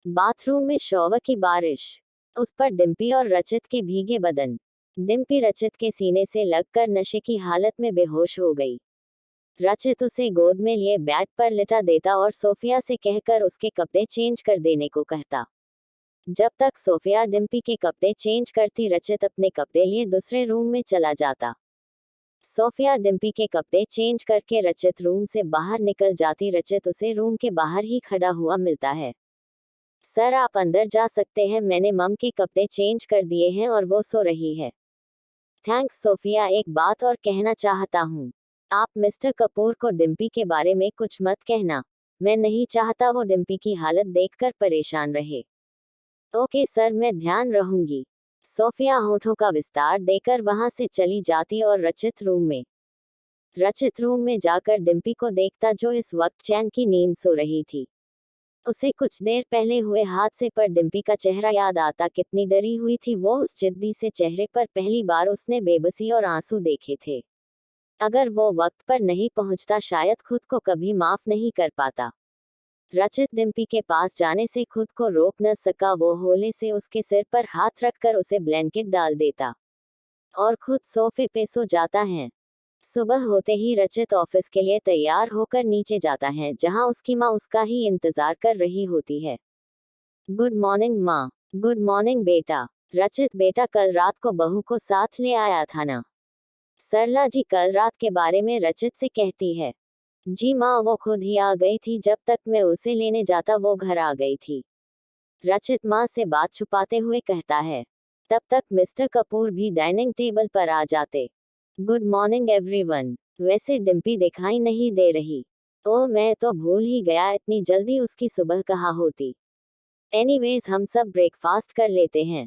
Bathroom में shower की बारिश। उस पर डिम्पी और रचित के भीगे बदन। डिम्पी रचित के सीने से लगकर नशे की हालत में बेहोश हो गई। रचित उसे गोद में लिए बेड पर लिटा देता और सोफिया से कहकर उसके कपड़े चेंज कर देने को कहता। जब तक सोफिया डिम्पी के कपड़े चेंज करती, रचित अपने कपड़े लिए दूसरे रूम में चला जाता। सोफिया डिम्पी के कपड़े चेंज करके रचित रूम से बाहर निकल जाती। रचित उसे रूम के बाहर ही खड़ा हुआ मिलता है। सर, आप अंदर जा सकते हैं, मैंने मम के कपड़े चेंज कर दिए हैं और वो सो रही है। थैंक्स सोफिया, एक बात और कहना चाहता हूँ। आप मिस्टर कपूर को डिम्पी के बारे में कुछ मत कहना। मैं नहीं चाहता वो डिम्पी की हालत देखकर परेशान रहे। ओके सर, मैं ध्यान रहूंगी। सोफिया होठों का विस्तार देकर वहां से चली जाती और रचित रूम में जाकर डिम्पी को देखता, जो इस वक्त चैन की नींद सो रही थी। उसे कुछ देर पहले हुए हादसे पर डिम्पी का चेहरा याद आता। कितनी डरी हुई थी वो, उस जिद्दी से चेहरे पर पहली बार उसने बेबसी और आंसू देखे थे। अगर वो वक्त पर नहीं पहुंचता, शायद खुद को कभी माफ नहीं कर पाता। रचित डिम्पी के पास जाने से खुद को रोक न सका। वो होले से उसके सिर पर हाथ रखकर उसे ब्लैंकेट डाल देता और खुद सोफे पे सो जाता है। सुबह होते ही रचित ऑफिस के लिए तैयार होकर नीचे जाता है, जहां उसकी माँ उसका ही इंतजार कर रही होती है। गुड मॉर्निंग माँ। गुड मॉर्निंग बेटा। रचित, बेटा कल रात को बहू को साथ ले आया था ना? सरला जी कल रात के बारे में रचित से कहती है। जी माँ, वो खुद ही आ गई थी, जब तक मैं उसे लेने जाता वो घर आ गई थी। रचित माँ से बात छुपाते हुए कहता है। तब तक मिस्टर कपूर भी डाइनिंग टेबल पर आ जाते। Good morning everyone. वैसे डिम्पी दिखाई नहीं दे रही। ओह, मैं तो भूल ही गया, इतनी जल्दी उसकी सुबह कहाँ होती। एनीवेज, हम सब ब्रेकफास्ट कर लेते हैं।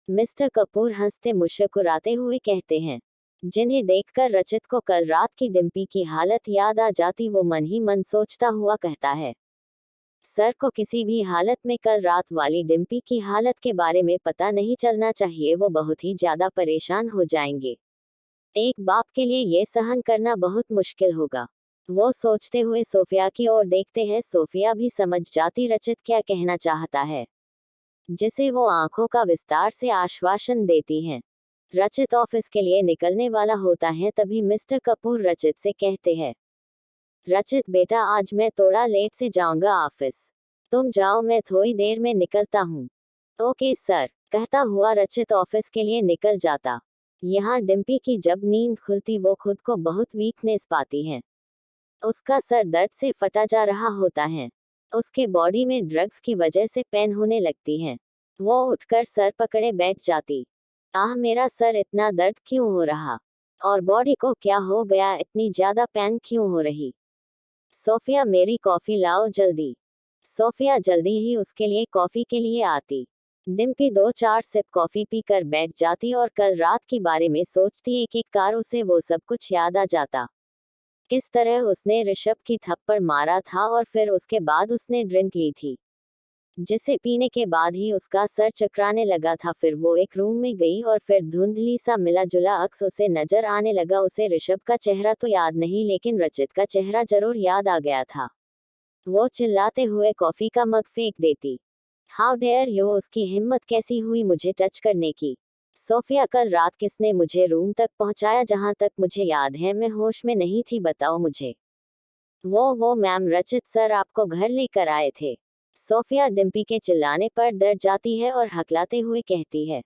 मिस्टर कपूर हंसते मुस्कुराते हुए कहते हैं, जिन्हें देखकर रचित को कल रात की डिम्पी की हालत याद आ जाती। वो मन ही मन सोचता हुआ कहता है, सर को किसी भी हालत में कल रात वाली डिम्पी की हालत के बारे में पता नहीं चलना चाहिए, वो बहुत ही ज्यादा परेशान हो जाएंगे। एक बाप के लिए ये सहन करना बहुत मुश्किल होगा। वो सोचते हुए सोफिया की ओर देखते हैं। सोफिया भी समझ जाती रचित क्या कहना चाहता है, जिसे वो आंखों का विस्तार से आश्वासन देती हैं। रचित ऑफिस के लिए निकलने वाला होता है, तभी मिस्टर कपूर रचित से कहते हैं, रचित बेटा, आज मैं थोड़ा लेट से जाऊंगा ऑफिस। तुम जाओ, मैं थोड़ी देर में निकलता हूँ। ओके सर, कहता हुआ रचित ऑफिस के लिए निकल जाता। यहाँ डिम्पी की जब नींद खुलती, वो खुद को बहुत वीकनेस पाती है। उसका सर दर्द से फटा जा रहा होता है। उसके बॉडी में ड्रग्स की वजह से पेन होने लगती है। वो उठकर सर पकड़े बैठ जाती। आह, मेरा सर इतना दर्द क्यों हो रहा? और बॉडी को क्या हो गया, इतनी ज्यादा पेन क्यों हो रही? सोफिया, मेरी कॉफी लाओ जल्दी। सोफिया जल्दी ही उसके लिए कॉफी के लिए आती। डिम्पी 2-4 सिप कॉफी पीकर बैठ जाती और कल रात के बारे में सोचती। एक एक कार उसे वो सब कुछ याद आ जाता। किस तरह उसने ऋषभ की थप्पड़ मारा था और फिर उसके बाद उसने ड्रिंक ली थी, जिसे पीने के बाद ही उसका सर चकराने लगा था। फिर वो एक रूम में गई और फिर धुंधली सा मिला जुला अक्स उसे नजर आने लगा। उसे ऋषभ का चेहरा तो याद नहीं, लेकिन रचित का चेहरा जरूर याद आ गया था। वो चिल्लाते हुए कॉफी का मग फेंक देती। हाउ डेयर यू, उसकी हिम्मत कैसी हुई मुझे टच करने की? सोफिया, कल रात किसने मुझे रूम तक पहुंचाया? जहां तक मुझे याद है मैं होश में नहीं थी, बताओ मुझे। वो मैम, रचित सर आपको घर लेकर आए थे। सोफिया डिम्पी के चिल्लाने पर डर जाती है और हकलाते हुए कहती है।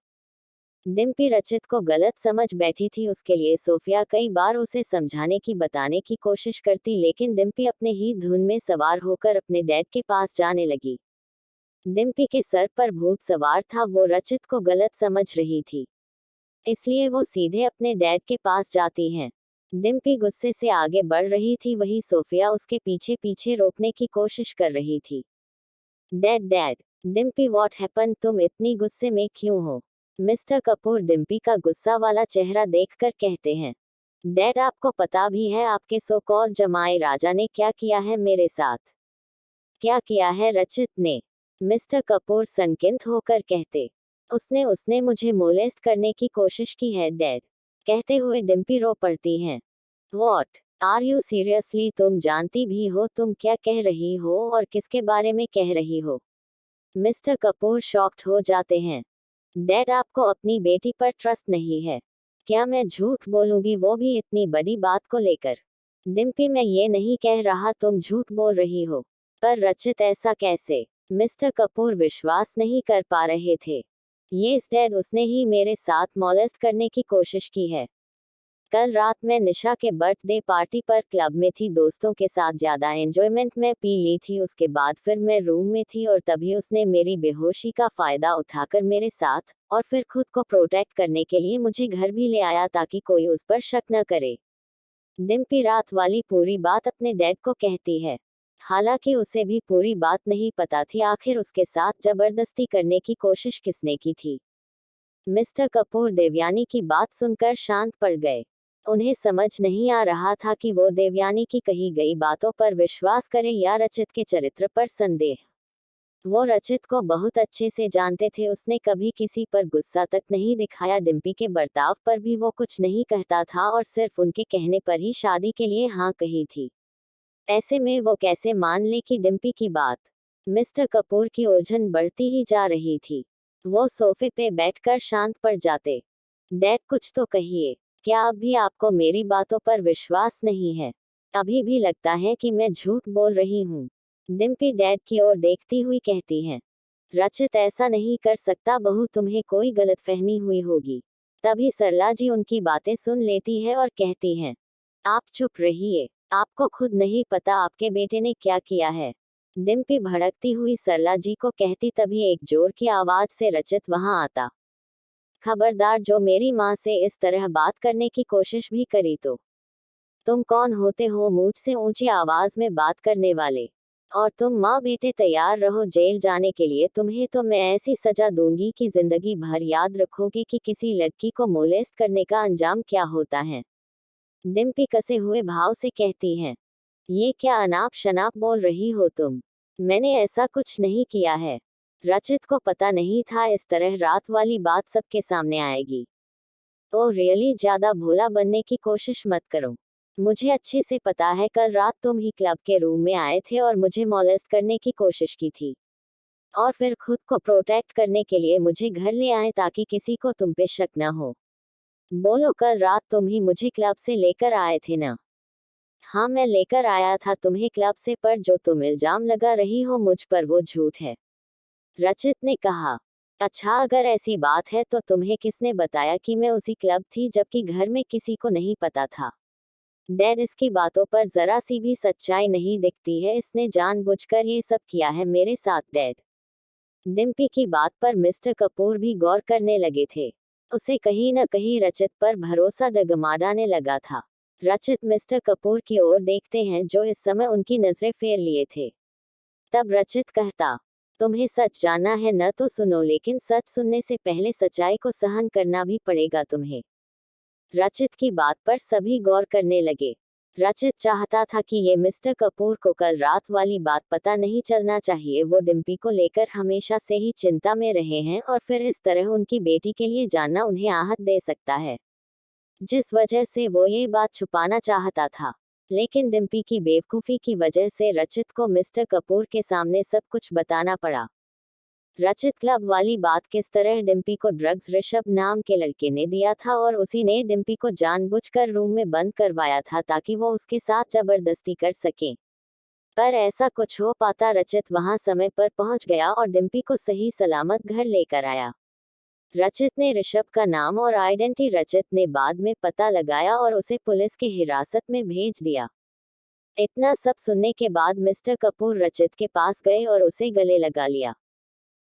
डिम्पी रचित को गलत समझ बैठी थी। उसके लिए सोफिया कई बार उसे समझाने की बताने की कोशिश करती, लेकिन डिम्पी अपने ही धुन में सवार होकर अपने डैड के पास जाने लगी। डिम्पी के सर पर भूत सवार था। वो रचित को गलत समझ रही थी, इसलिए वो सीधे अपने डैड के पास जाती हैं। डिम्पी गुस्से से आगे बढ़ रही थी, वही सोफिया उसके पीछे पीछे रोकने की कोशिश कर रही थी। Dad dad. Dimpy, what happen, तुम इतनी गुस्से में क्यों हो? मिस्टर कपूर डिम्पी का गुस्सा वाला चेहरा देखकर कहते हैं, डैड आपको पता भी है आपके सो कॉल्ड जमाई राजा ने क्या किया है मेरे साथ? क्या किया है रचित ने? मिस्टर कपूर संकित होकर कहते, उसने उसने मुझे मोलेस्ट करने की कोशिश की है डैड। कहते हुए डिम्पी रो पड़ती हैं। व्हाट आर यू सीरियसली, तुम जानती भी हो तुम क्या कह रही हो और किसके बारे में कह रही हो? मिस्टर कपूर शॉक्ड हो जाते हैं। डैड, आपको अपनी बेटी पर ट्रस्ट नहीं है। क्या मैं झूठ बोलूंगी, वो भी इतनी बड़ी बात को लेकर? डिम्पी, मैं ये नहीं कह रहा तुम झूठ बोल रही हो, पर रचित ऐसा कैसे? मिस्टर कपूर विश्वास नहीं कर पा रहे थे। ये डैड, उसने ही मेरे साथ मॉलेस्ट करने की कोशिश की है। कल रात मैं निशा के बर्थडे पार्टी पर क्लब में थी, दोस्तों के साथ ज्यादा एंजॉयमेंट में पी ली थी। उसके बाद फिर मैं रूम में थी और तभी उसने मेरी बेहोशी का फायदा उठाकर मेरे साथ, और फिर खुद को प्रोटेक्ट करने के लिए मुझे घर भी ले आया ताकि कोई उस पर शक न करे। डिम्पी रात वाली पूरी बात अपने डैड को कहती है। हालांकि उसे भी पूरी बात नहीं पता थी आखिर उसके साथ जबरदस्ती करने की कोशिश किसने की थी। मिस्टर कपूर देवयानी की बात सुनकर शांत पड़ गए। उन्हें समझ नहीं आ रहा था कि वो देवयानी की कही गई बातों पर विश्वास करें या रचित के चरित्र पर संदेह। वो रचित को बहुत अच्छे से जानते थे, उसने कभी किसी पर गुस्सा तक नहीं दिखाया। डिम्पी के बर्ताव पर भी वो कुछ नहीं कहता था और सिर्फ उनके कहने पर ही शादी के लिए हाँ कही थी। ऐसे में वो कैसे मान ले कि डिम्पी की बात? मिस्टर कपूर की उलझन बढ़ती ही जा रही थी। वो सोफे पे बैठकर शांत पड़ जाते। डैड, कुछ तो कहिए। क्या अब भी आपको मेरी बातों पर विश्वास नहीं है? अभी भी लगता है कि मैं झूठ बोल रही हूँ? डिम्पी डैड की ओर देखती हुई कहती हैं। रचित ऐसा नहीं कर सकता बहू, तुम्हें कोई गलतफहमी हुई होगी। तभी सरला जी उनकी बातें सुन लेती है और कहती हैं, आप चुप रहिए, आपको खुद नहीं पता आपके बेटे ने क्या किया है। डिम्पी भड़कती हुई सरला जी को कहती, तभी एक जोर की आवाज से रचित वहां आता। खबरदार, जो मेरी माँ से इस तरह बात करने की कोशिश भी करी तो। तुम कौन होते हो मुझसे ऊंची आवाज में बात करने वाले? और तुम माँ बेटे तैयार रहो जेल जाने के लिए, तुम्हें तो मैं ऐसी सजा दूंगी कि जिंदगी भर याद रखोगे कि किसी लड़की को मोलेस्ट करने का अंजाम क्या होता है। डिम्पी कसे हुए भाव से कहती हैं, ये क्या अनाप शनाप बोल रही हो तुम? मैंने ऐसा कुछ नहीं किया है। रचित को पता नहीं था इस तरह रात वाली बात सबके सामने आएगी। तो रियली ज्यादा भोला बनने की कोशिश मत करो। मुझे अच्छे से पता है कल रात तुम ही क्लब के रूम में आए थे और मुझे मॉलेस्ट करने की कोशिश की थी, और फिर खुद को प्रोटेक्ट करने के लिए मुझे घर ले आए ताकि किसी को तुम पे शक न हो। बोलो, कल रात तुम ही मुझे क्लब से लेकर आए थे ना? हाँ, मैं लेकर आया था तुम्हें क्लब से, पर जो तुम इल्जाम लगा रही हो मुझ पर वो झूठ है। रचित ने कहा। अच्छा, अगर ऐसी बात है तो तुम्हें किसने बताया कि मैं उसी क्लब थी जबकि घर में किसी को नहीं पता था? डैड, इसकी बातों पर जरा सी भी सच्चाई नहीं दिखती है, इसने जानबूझकर ये सब किया है मेरे साथ डैड। डिम्पी की बात पर मिस्टर कपूर भी गौर करने लगे थे। उसे कहीं न कहीं रचित पर भरोसा डगमगाने लगा था। रचित मिस्टर कपूर की ओर देखते हैं जो इस समय उनकी नजरें फेर लिए थे। तब रचित कहता, तुम्हें सच जानना है न तो सुनो, लेकिन सच सुनने से पहले सच्चाई को सहन करना भी पड़ेगा तुम्हें। रचित की बात पर सभी गौर करने लगे। रचित चाहता था कि ये मिस्टर कपूर को कल रात वाली बात पता नहीं चलना चाहिए। वो डिम्पी को लेकर हमेशा से ही चिंता में रहे हैं और फिर इस तरह उनकी बेटी के लिए जानना उन्हें आहत दे सकता है, जिस वजह से वो ये बात छुपाना चाहता था। लेकिन डिम्पी की बेवकूफ़ी की वजह से रचित को मिस्टर कपूर के सामने सब कुछ बताना पड़ा। रचित क्लब वाली बात किस तरह डिम्पी को ड्रग्स ऋषभ नाम के लड़के ने दिया था और उसी ने डिम्पी को जानबूझकर रूम में बंद करवाया था ताकि वो उसके साथ जबरदस्ती कर सके। पर ऐसा कुछ हो पाता, रचित वहां समय पर पहुंच गया और डिम्पी को सही सलामत घर लेकर आया। रचित ने ऋषभ का नाम और आइडेंटिटी रचित ने बाद में पता लगाया और उसे पुलिस की हिरासत में भेज दिया। इतना सब सुनने के बाद मिस्टर कपूर रचित के पास गए और उसे गले लगा लिया।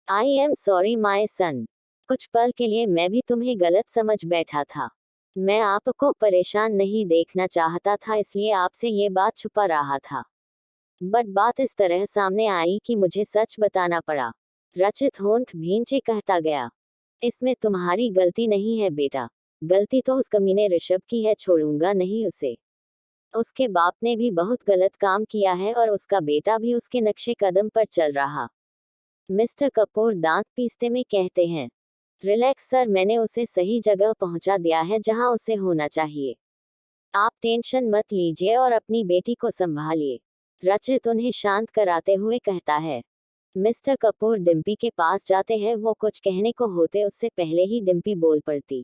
आई एम सॉरी माई सन। कुछ पल के लिए मैं भी तुम्हें गलत समझ बैठा था। मैं आपको परेशान नहीं देखना चाहता था, इसलिए आपसे ये बात छुपा रहा था। बट बात इस तरह सामने आई कि मुझे सच बताना पड़ा। रचित होंठ भींचे कहता गया, इसमें तुम्हारी गलती नहीं है बेटा। गलती तो उस कमीने ऋषभ की है, छोड़ूंगा नहीं उसे। उसके बाप ने भी बहुत गलत काम किया है और उसका बेटा भी उसके नक्शे कदम पर चल रहा। मिस्टर कपूर दांत पीसते में कहते हैं, रिलैक्स सर, मैंने उसे सही जगह पहुंचा दिया है जहां उसे होना चाहिए। आप टेंशन मत लीजिए और अपनी बेटी को संभालिए। रचित उन्हें शांत कराते हुए कहता है। मिस्टर कपूर डिम्पी के पास जाते हैं, वो कुछ कहने को होते उससे पहले ही डिम्पी बोल पड़ती।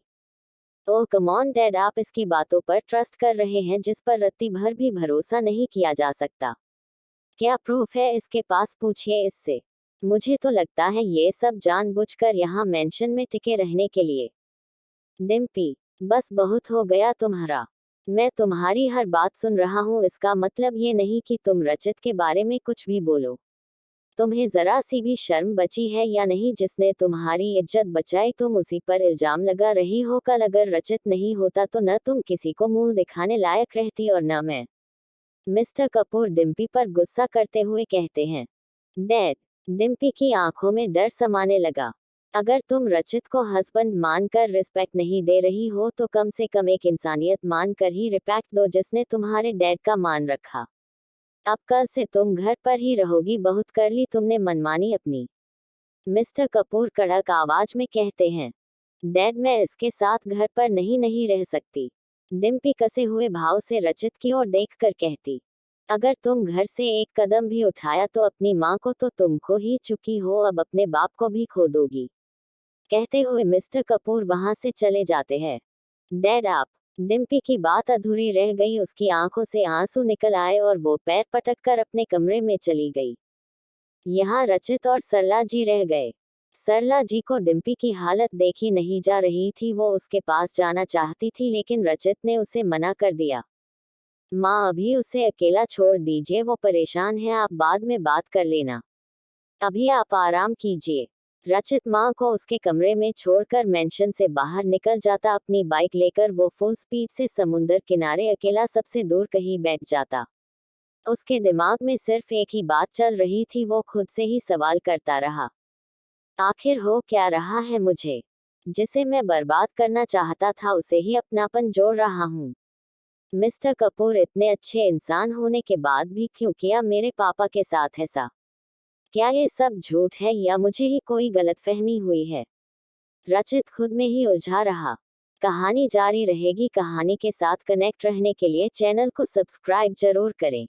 ओह कम ऑन डैड, आप इसकी बातों पर ट्रस्ट कर रहे हैं जिस पर रत्ती भर भी भरोसा नहीं किया जा सकता। क्या प्रूफ है इसके पास, पूछिए इससे। मुझे तो लगता है ये सब जानबूझकर यहाँ मेंशन में टिके रहने के लिए। डिम्पी, बस बहुत हो गया तुम्हारा। मैं तुम्हारी हर बात सुन रहा हूँ, इसका मतलब ये नहीं कि तुम रचित के बारे में कुछ भी बोलो। तुम्हें जरा सी भी शर्म बची है या नहीं? जिसने तुम्हारी इज्जत बचाई तुम उसी पर इल्जाम लगा रही हो। कल अगर रचित नहीं होता तो न तुम किसी को मुंह दिखाने लायक रहती और न मैं। मिस्टर कपूर डिम्पी पर गुस्सा करते हुए कहते हैं। डैड, डिम्पी की आंखों में डर समाने लगा। अगर तुम रचित को हस्बैंड मानकर रिस्पेक्ट नहीं दे रही हो तो कम से कम एक इंसानियत मानकर ही रिस्पेक्ट दो जिसने तुम्हारे डैड का मान रखा। अब कल से तुम घर पर ही रहोगी, बहुत कर ली तुमने मनमानी अपनी। मिस्टर कपूर कड़क आवाज में कहते हैं। डैड, मैं इसके साथ घर पर नहीं रह सकती। डिम्पी कसे हुए भाव से रचित की ओर देखकर कहती। अगर तुम घर से एक कदम भी उठाया तो अपनी माँ को तो तुम खो ही चुकी हो, अब अपने बाप को भी खो दोगी। कहते हुए मिस्टर कपूर वहां से चले जाते हैं। डैड आप। डिम्पी की बात अधूरी रह गई, उसकी आंखों से आंसू निकल आए और वो पैर पटक कर अपने कमरे में चली गई। यहाँ रचित और सरला जी रह गए। सरला जी को डिम्पी की हालत देखी नहीं जा रही थी, वो उसके पास जाना चाहती थी लेकिन रचित ने उसे मना कर दिया। माँ, अभी उसे अकेला छोड़ दीजिए, वो परेशान है, आप बाद में बात कर लेना। अभी आप आराम कीजिए। रचित माँ को उसके कमरे में छोड़कर मेंशन से बाहर निकल जाता। अपनी बाइक लेकर वो फुल स्पीड से समुंदर किनारे अकेला सबसे दूर कहीं बैठ जाता। उसके दिमाग में सिर्फ एक ही बात चल रही थी, वो खुद से ही सवाल करता रहा। आखिर हो क्या रहा है मुझे? जिसे मैं बर्बाद करना चाहता था उसे ही अपनापन जोड़ रहा हूँ। मिस्टर कपूर इतने अच्छे इंसान होने के बाद भी क्यों किया मेरे पापा के साथ ऐसा? क्या ये सब झूठ है या मुझे ही कोई गलतफहमी हुई है? रचित खुद में ही उलझा रहा। कहानी जारी रहेगी। कहानी के साथ कनेक्ट रहने के लिए चैनल को सब्सक्राइब जरूर करें।